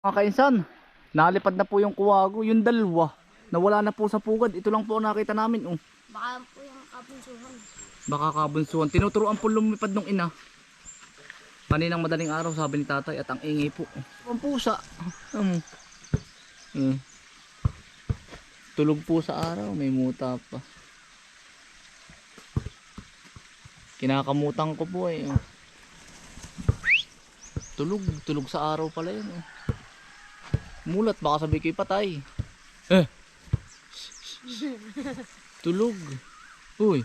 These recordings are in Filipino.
Mga kainsan, nalipad na po yung kuwago, yung dalawa. Nawala na po sa pugad. Ito lang po ang nakita namin. Oh. Baka po yung kabunsuhan. Baka kabunsuhan. Tinuturoan po lumipad ng ina. Kaninang madaling araw sabi ni tatay at ang ingay po. Ang pusa. Tulog po sa araw. May muta pa. Kinakamutan ko po eh. Tulog sa araw pala yun. Mulat, baka sabi ko'y patay. Tulog. Uy.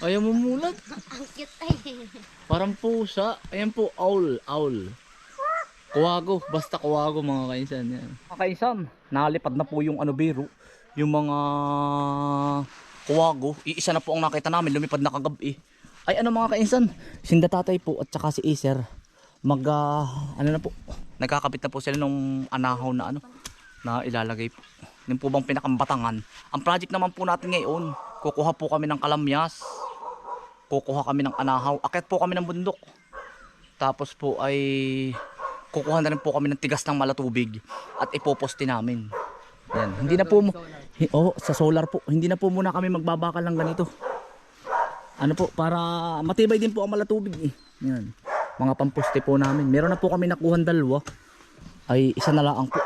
Ayaw mo mulat. Ang cute ay. Parang pusa. Ayan po, owl. Kuwago. Basta kuwago mga kainsan. Yan. Mga kainsan, nalipad na po yung biro. Yung mga kuwago. Iisa na po ang nakita namin. Lumipad na kagabi. Ay mga kainsan. Sinda tatay po at saka si Iser. Na po. Nagkakabit na po sila nung anahaw na ilalagay po. Yung po bang pinakambatangan. Ang project naman po natin ngayon, kukuha po kami ng kalamyas. Kukuha kami ng anahaw. Akyat po kami ng bundok. Tapos po ay kukuha na rin po kami ng tigas ng malatubig at ipoposte namin. Yan. Hindi na po sa solar po. Hindi na po muna kami magbabakal ng ganito. Para matibay din po ang malatubig eh. Yan. Mga pamposte po namin. Meron na po kami nakuha dalawa. Ay isa na lang po.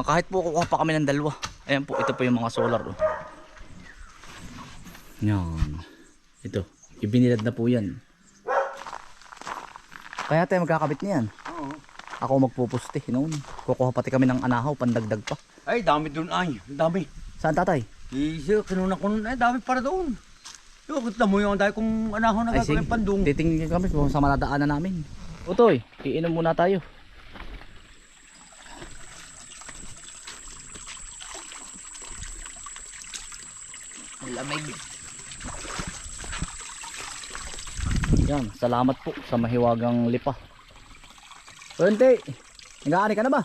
Kahit po kukuha pa kami ng dalawa. Ayan po, ito po yung mga solar. Oh. Yan. Ito, ibinilad na po yan. Kaya tayo magkakabit niyan. Oo. Ako magpupuste noon. Kukuha pati kami ng anahaw, pandagdag pa. Ay, dami doon ay. Dami. Saan tatay? Isa, kinuna ko nun. Ay, dami para doon. Yung kita mo yung dahil kung anahon na Ay, sige. gagawin pandung. Titingin kami kung sa madadaanan namin. Utoy, iinom muna tayo. Lamig. Yan, salamat po sa mahiwagang lipa. Pwente, nag-aani ka na ba?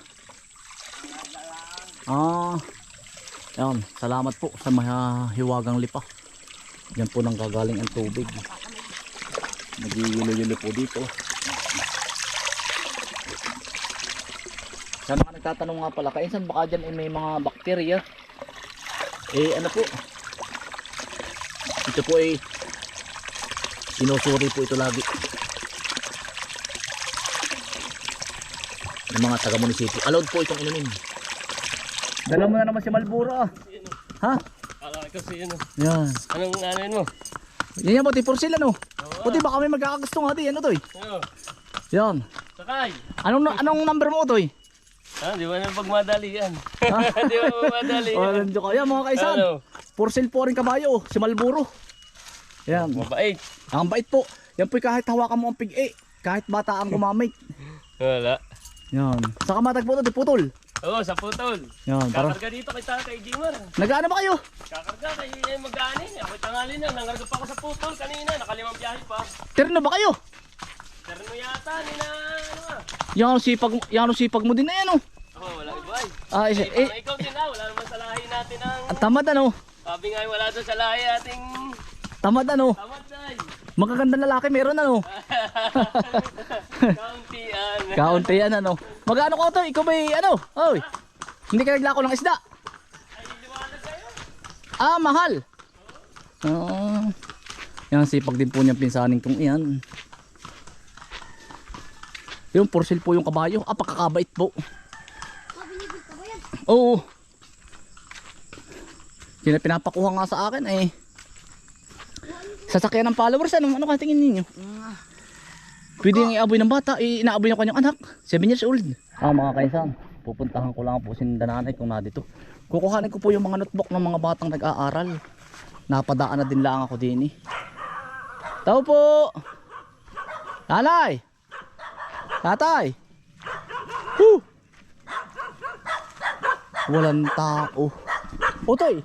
Yan, salamat po sa mahiwagang lipa. Yan po nang gagaling ang tubig. Nagiyulo-yulo po dito. Sa mga nagtatanong nga pala, kainsan baka dyan ay may mga bakterya. Po. Ito po ay sinusuri po ito lagi. Yung mga taga-munisipyo. Allowed po itong inumin. Dala mo na naman si Malbura. Ha? Kasi yun. Yan. Anong anin mo? Yan yan, puti for sila no. Puti baka may magkakagusto nga di. Ano to eh? Yan. Sakay! Anong number mo to eh? Di ba na pagmadalian? Di ba pagmadalian? Nandiyo ka. Yan mga kaisan. For sale po rin kabayo. Si Malburo. Yan. Mabait. Ang bait po. Yan po kahit hawakan mo ang pig kahit bata ang gumamit. Wala. Yan. Sa kamatag po ito, di putol. Oo, sa putol. Yan. Kakarga dito kay Jimar. Nag-ano ba kayo? Kakarga kay mag-ani. Ako tangali na. Nangarga pa ako sa putol kanina. Nakalimang biyahe pa. Terno ba kayo? Terno yata. Nina ano ah. Yan ang sipag mo din na yan oh. Oo, wala iba eh. Parang ikaw din na. Wala naman sa lahi natin ang... tamad ano? Sabi nga wala doon sa lahi ating... Tamad ano? Tamad ay. Magagandang lalaki meron ano? Kauntian. Kauntian ano? Magkano ko to? Ikaw ba'y ano? Oy. Hindi ka naglako ng isda? Ay, liwanag kayo. Mahal. Yan sipag din po niyang pinsanin kong iyan. Yung porcel po yung kabayo. Pagkakabait po. Binibig ka ba yan? Oo. Pinapakuha nga sa akin eh. Sasakyan ng followers ano ka tingin ninyo? Pwede yung iaboy ng bata, inaaboy ng kanyang anak, 7 years old. Mga kaisan, pupuntahan ko lang po si nanay kung nadito. Kukuhanin ko po yung mga notebook ng mga batang nag-aaral. Napadaan na din lang ako din eh. Tao po! Nanay! Tatay! Woo! Walang tao. Utoy!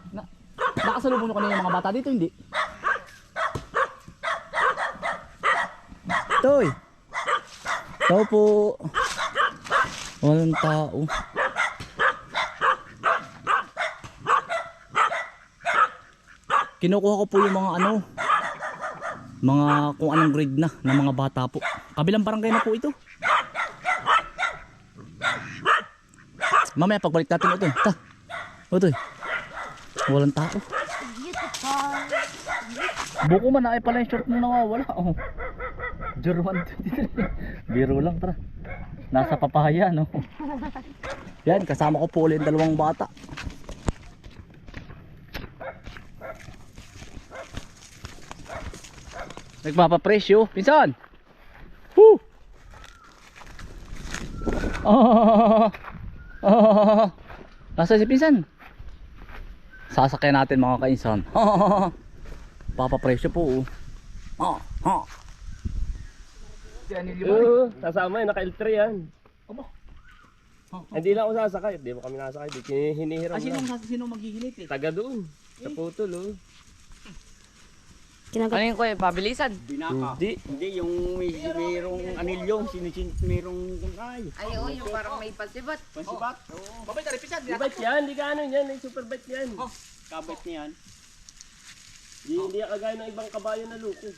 Nakasalubong nyo kanina yung mga bata dito, hindi? Toy. Tao po. Walang tao. Kinukuha ko po yung mga mga kung anong grade na ng mga bata po. Kabilang barangay na po ito. Mamaya pagbalik natin ito. Ta. Ito. Walang tao. Beautiful. Buko man ay pala yung short mo nawawala. Oh. German 23. Biro lang tara. Nasa papaya no. Yan kasama ko po ulit dalawang bata. Nagpapapresyo, pinsan. Woo! Nasa si pinsan. Sasakyan natin mga kainsan. Papapresyo po. Sasama yun, naka-L3 yan. Aba. Hindi lang ako sasakay, hindi mo kami nasakay, di hinihiram lang. Sino maghihilit eh? Taga doon, sa putol oh. Ano yun ko eh, pabilisan? Binaka. Hindi. Hindi, yung mayroong anilyo, mayroong kunay. Ay, oo, yung parang may pasibat. Pansibat. Babay tari pinsan. Bite yan, hindi ka ano yan, ay super bite yan. Kabit niyan. Hindi kagaya ng ibang kabayo na luko.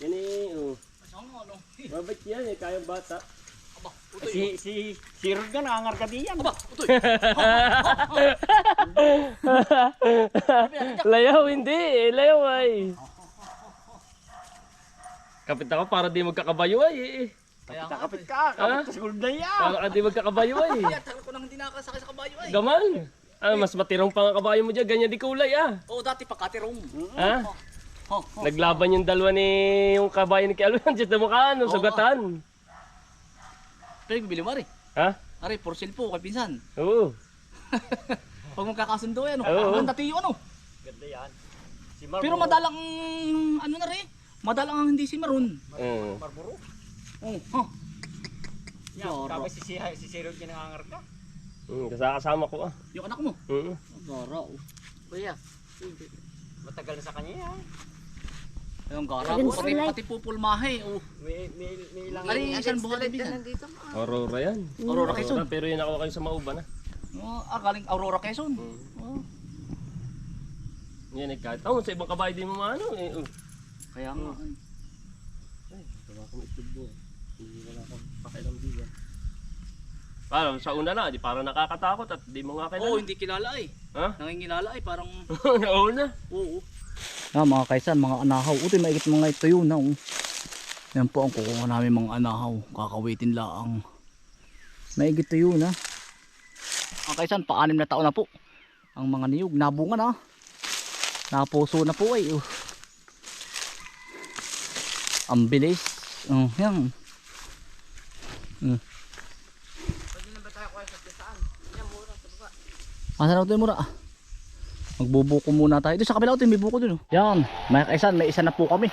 Yan eh, oh. Mabait yan eh, kayang bata. Si Rod ka nangangarga diyan. Layaw hindi eh, layaw ay. Kapit ako para di magkakabayo ay eh. Kapit ka, kapit ka sa gulda yan. Para di magkakabayo ay. Tagal ko nang hindi nakasakay sa kabayo ay. Gaman. Mas matirong pa nga kabayo mo dyan, ganyan di kulay ah. Oo, dati pa katirong. Ha? Naglaban yung dalawa ni yung kabayo ni Kialo yan, dyan na mukha, no, sugatan. Pero bibili mo rin. Ha? Ari, for sale po kay pinsan. Oo. Pag magkakasundo yan, Oo. ang dati yun ano. Ganda yan. Si Pero madalang, ano na rin, madalang ang hindi si Maroon. Oo. Marlboro. Oo. Yan, kapit si Rod ka nangangarga. Kasama ko ah. Yung anak mo. Gara. Kuya, matagal na sa kanya yan. Yung gara po, pati pupulmahe. Oh. May ilang... Ari, isang buwan na bisan. Aurora yan. Aurora Quezon. Pero yun ako kayo sa Mauba na. Galing Aurora Quezon. Yan eh, kahit sa ibang kabayo di mo maano eh. Kaya nga. Gawa kong itubo. Hindi wala akong pakialam diyan. Parang sa una na, di parang nakakatakot at di mo nga kilala. Oo, hindi kilala eh. Ha? Nangingilala eh, parang... Oo na. Oo. Mga kaisan, mga anahaw. Utoy, maigit mga ito yun na. Yan po ang kukuha namin mga anahaw. Kakawitin lang. Maigit ito yun ha. Mga kaisan, pa-6 na taon na po. Ang mga niyog, nabunga na. Napuso na po ay. Ang bilis. Yan. Asan ako ito yung mura? Magbubuko muna tayo. Doon sa kabila ito may buko dun. Yan. Mga kaisan, may isa na po kami.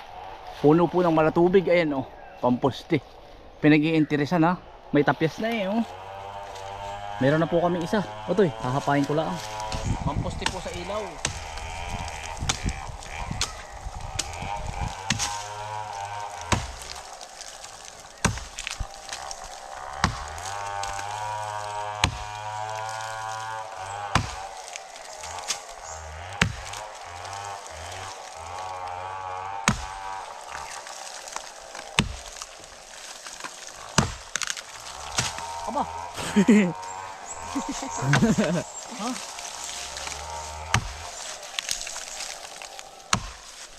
Puno po ng malatubig. Ayan oh. Pamposte. Pinag-iinteresan ha. May tapyas na eh oh. Meron na po kami isa. Otoy, hahapain ko lang. Pamposte po sa ilaw. Aba.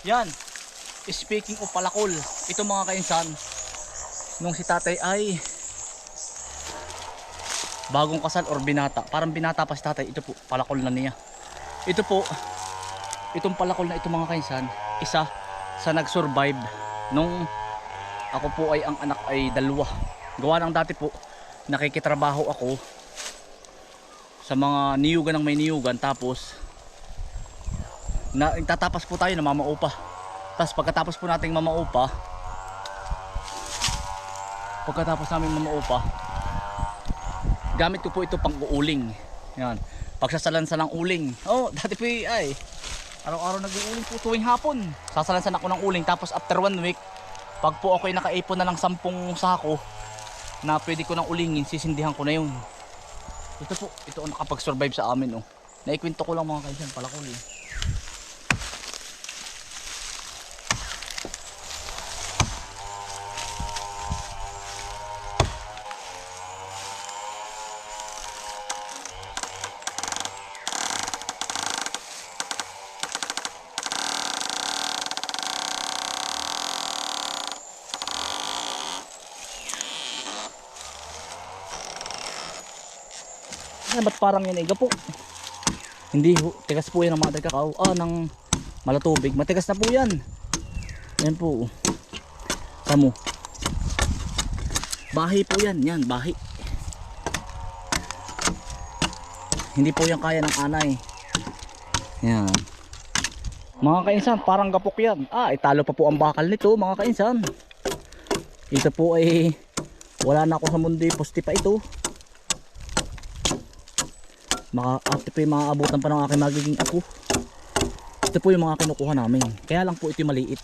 Yan. Speaking of palakol, ito mga kainsan, nung si tatay ay bagong kasal or binata, parang binata pa si tatay, ito po, palakol na niya. Ito po, itong palakol na ito mga kainsan, isa sa nag-survive nung ako po ay ang anak ay 2. Gawa ng dati po, nakikitrabaho ako sa mga niyugan ng may niyugan, tapos tatapas po tayo na mamaupa. Tapos pagkatapos po nating mamaupa, namin mamaupa, gamit ko po ito pang uuling. Yan, pagsasalansan ng uling. Dati po ay araw-araw nag-uuling po tuwing hapon. Sasalansan ako ng uling, tapos after 1 week, pag po ako'y nakaipon na ng 10 sako na pwede ko nang ulingin, sisindihan ko na yun. Ito po, ito ang nakapag-survive sa amin. Naikwento ko lang mga kaisan, palakol eh. Ay, ba't parang yan iga po? Hindi ho, tigas po yan ng mga kakao. Ng malatubig. Matigas na po yan. Yan po. Tamo. Bahi po yan. Yan, bahi. Hindi po yan kaya ng anay. Yan. Mga kainsan, parang gapok yan. Italo pa po ang bakal nito mga kainsan. Ito po ay wala na ako sa mundo, posti pa ito. Ito po yung mga abutan pa ng aking magiging apo. Ito po yung mga kinukuha namin. Kaya lang po ito yung maliit.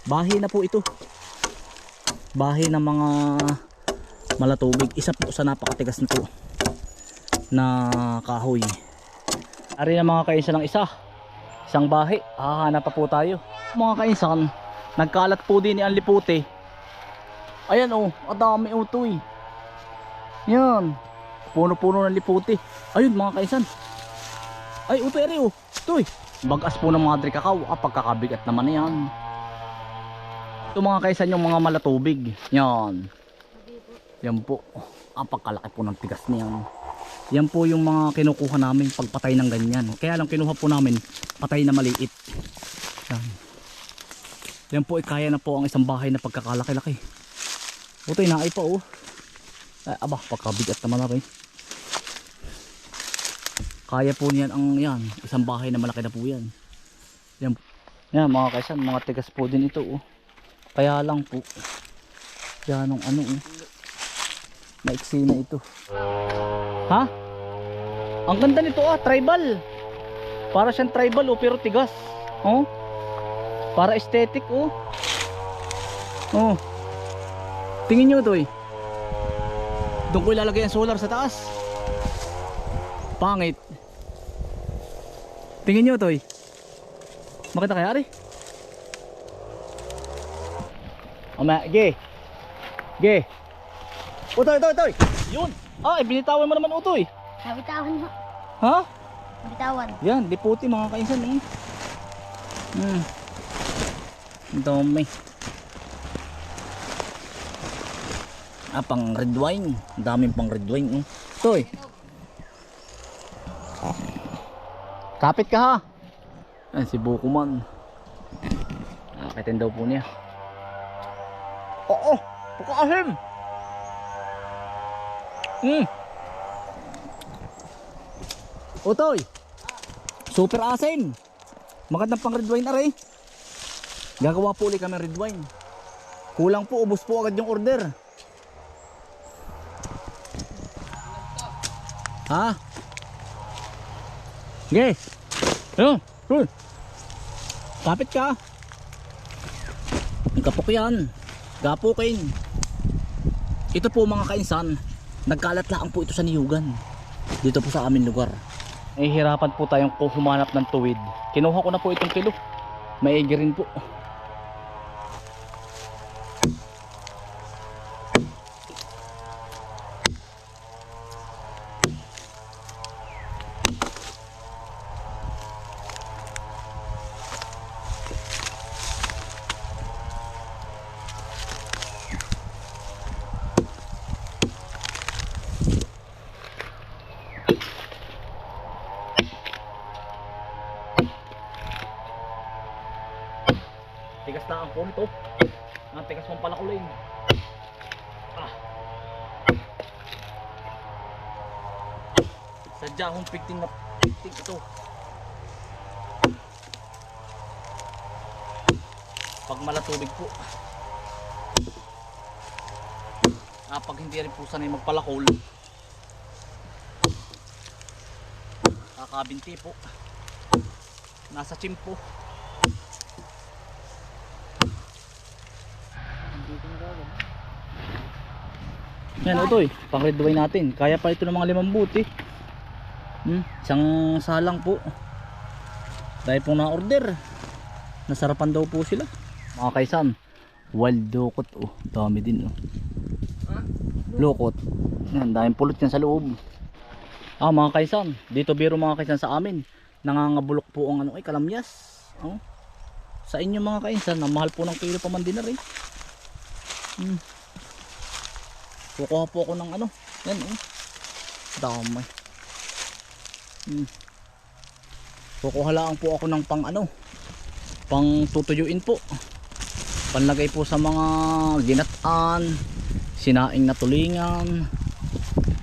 Bahi na po ito. Bahi ng mga malatubig. Isa po sa napakatigas nito na kahoy. Ari na mga kainsan ng isang bahi. Hahanap pa po tayo. Mga kainsan, nagkalat po din ni ang liputi. Ayan adami utoy. Yan. Puno-puno ng liputi. Ayun mga kainsan. Ay utoy ari Utoy. Bagas po ng mga drikakaw. Pagkakabigat naman yan. Ito mga kainsan yung mga malatubig. Yan. Yan po. Pagkalaki po ng tigas niyan. Yan po yung mga kinukuha namin pagpatay ng ganyan. Kaya lang kinuha po namin patay na maliit. Yan. Yan po kaya na po ang isang bahay na pagkakalaki-laki. Utoy naay pa pagkabigat naman na rin. Kaya po niyan ang yan. Isang bahay na malaki na po yan. Yan, mga kaisan, mga tigas po din ito Kaya lang po. Yan ang maiksi na ito. Ha? Ang ganda nito tribal. Para siyang tribal pero tigas. Para aesthetic Tingin nyo ito Doon ko ilalagay ang solar sa taas. Pangit. Tingin nyo ito Makita kaya rin? Ge. Utoy. Yun. Binitawan mo naman utoy. Nabitawan mo. Ha? Nabitawan. Yan, liputi mga kainsan Ang dami. Pang red wine. Ang daming pang red wine Utoy. Kapit ka ha. Si Bukuman. Nakitin daw po niya. Pagkaasim. Utoy. Super asim. Magandang pang red wine na rin. Gagawa po ulit kami red wine. Kulang po, ubos po agad yung order. Ha? Ge. Ayun. Kapit ka. Ang kapok yan. Gapukin. Ito po mga kainsan, nagkalat lang po ito sa niyugan. Dito po sa aming lugar. Hirapan po tayong humanap ng tuwid. Kinuha ko na po itong kilo. Maigi rin po. Tigas na ang phone to. Tigas mong pala kulay. Sadya akong pigting ito. Pag malatubig po. Pag hindi rin po sanay magpalakol. Kakabinti po. Nasa chimpo. Yan Utoy, pang red wine natin. Kaya pa ito ng mga 5 buti. Isang salang po. Dahil po na-order. Nasarapan daw po sila. Mga kaisan, wild lokot dami din Lokot. Yan, daming pulot yan sa loob. Mga kaisan, dito biro mga kaisan sa amin. Nangangabulok po ang kalamyas. Sa inyo mga kaisan, mahal po ng kilo pa man din na rin. Kukuha po ako ng yan Damay. Kukuha lang po ako ng pang ano, pang tutuyuin po. Panlagay po sa mga ginatan, sinaing na tulingan.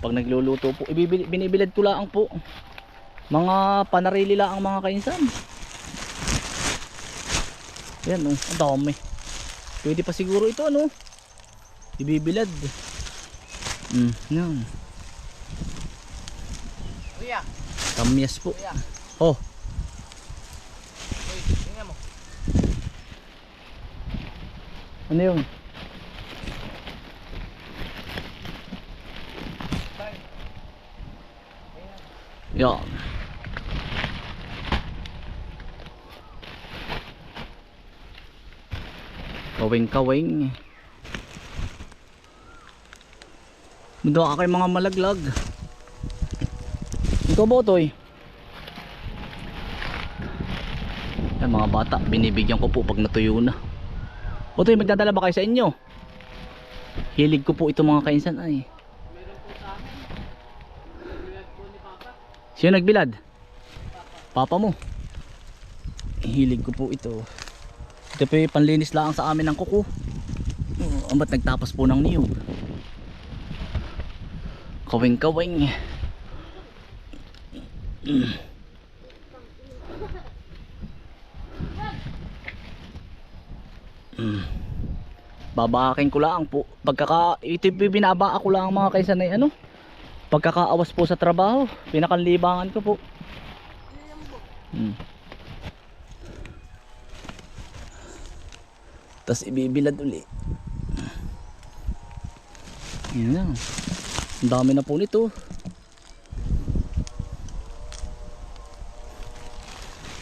Pag nagluluto po, binibilad ko lang po. Mga panarili lang ang mga kainsan. Yan oh, ang dami. Pwede pa siguro ito ano. Ibibilad. Yan. Kuya. Kamyas po. Kuya. Oh. Uy, tingnan mo. Ano yun? Yan. Kawing-kawing. Doon kayo mga malaglag. Ito ba ito eh? Yan mga bata, binibigyan ko po pag natuyo na. Otoy, magdadala ba kayo sa inyo? Hilig ko po ito mga kainsan ay. Sino nagbilad? Papa mo. Hilig ko po ito. Ito po yung panlinis lang sa amin ng kuko. Ba't nagtapas po ng niyog? Kawing-kawing. Babahakin ko lang po. Ito binaba ako lang mga kaysa na ano. Pagkakaawas po sa trabaho, pinakanlibangan ko po. Tapos ibibilad uli. Yan na. Ang dami na po nito.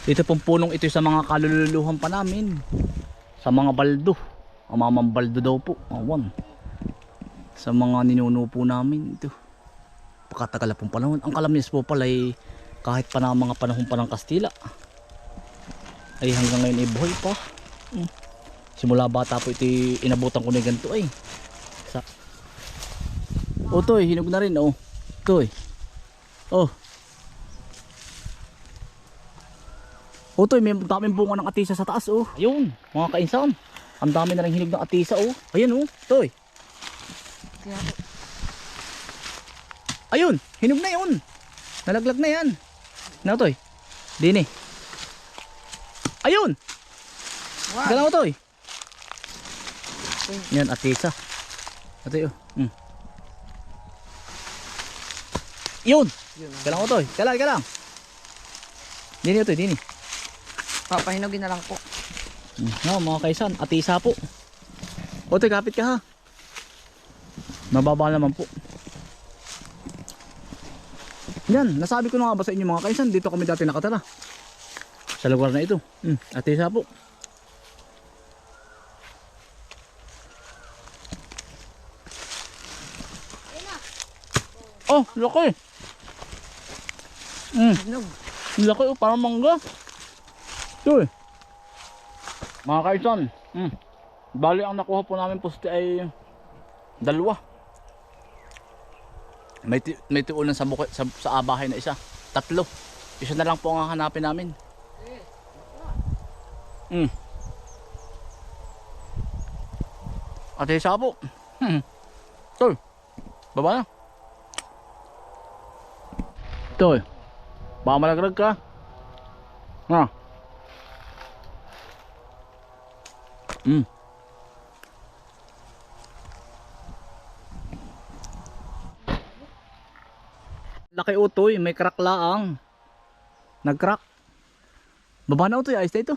Ito pong punong ito sa mga kalululuhan pa namin. Sa mga baldo. Ang mamang baldo daw po. Awan. Sa mga ninuno po namin ito. Pakatagal na pong panahon. Ang Calamyas po pala ay kahit pa na mga panahon pa ng Kastila ay hanggang ngayon ay buhay pa. Simula bata po ito inabutan ko na ganito ay. Toy, hinog na rin oh. Toy. Oh. Toy, may daming bunga ng atisa sa taas oh. Ayun, mga kainsan. Ang dami na rin hinog ng atisa oh. Ayun oh, Toy. Ayun, hinog na yun. Nalaglag na yan. Na Toy. Dini. Ayun. Wow. Galaw Toy. Yan atisa. Ito yun. Yun. Galang ko Toy. Galang. Dini Toy, dini. Papahinugin na lang po. No, mga kaisan, atisa po. Toy, kapit ka ha. Mababa naman po. Yan, nasabi ko na nga ba sa inyo mga kaisan, dito kami dati nakatara. Sa lugar na ito. Atisa po. Oh, laki. Hinog. Laki oh, parang mangga. Ito eh. Mga kaisan, bali ang nakuha po namin poste ay dalawa. May tuunan sa bukit, sa bahay na isa. 3. Isa na lang po ang hanapin namin. At isa po. Ito. Baba na. Ito eh. Baka malagrag ka. Ha. Laki utoy, may crack laang. Nag-crack. Baba na utoy, ayos na ito.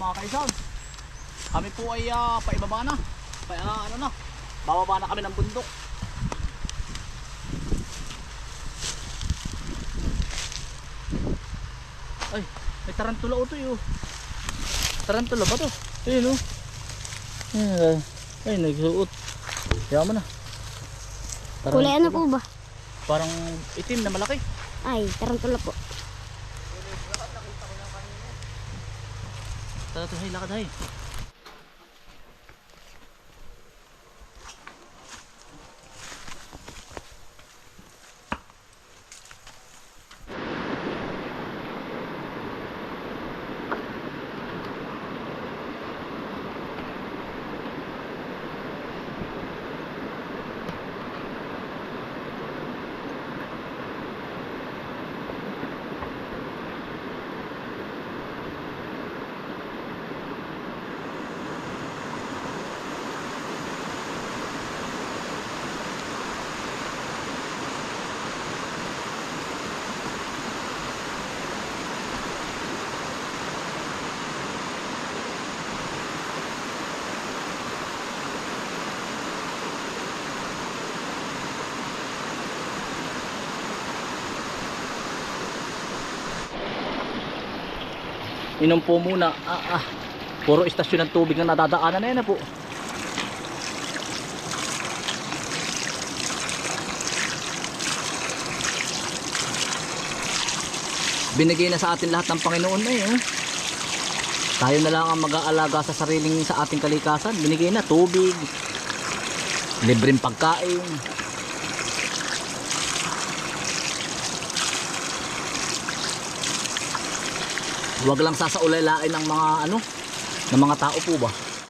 Mga kaisan, kami po ay paibaba na. Bababa na kami ng bundok. Ay, may tarantula ito yun. Tarantula ba to? Ayun o. Ay, nagsuot. Kaya mo na. Kulay ano po ba? Parang itim na malaki. Ay, tarantula po. Tara to, hay, lakad hay. Inom po muna. Puro istasyon ng tubig ang nadadaanan na yan na po. Binigay na sa atin lahat ng Panginoon na yun. Tayo na lang ang mag-aalaga sa sariling sa ating kalikasan. Binigay na tubig, libreng pagkain. Huwag lang sasaulalain ng mga ng mga tao po ba.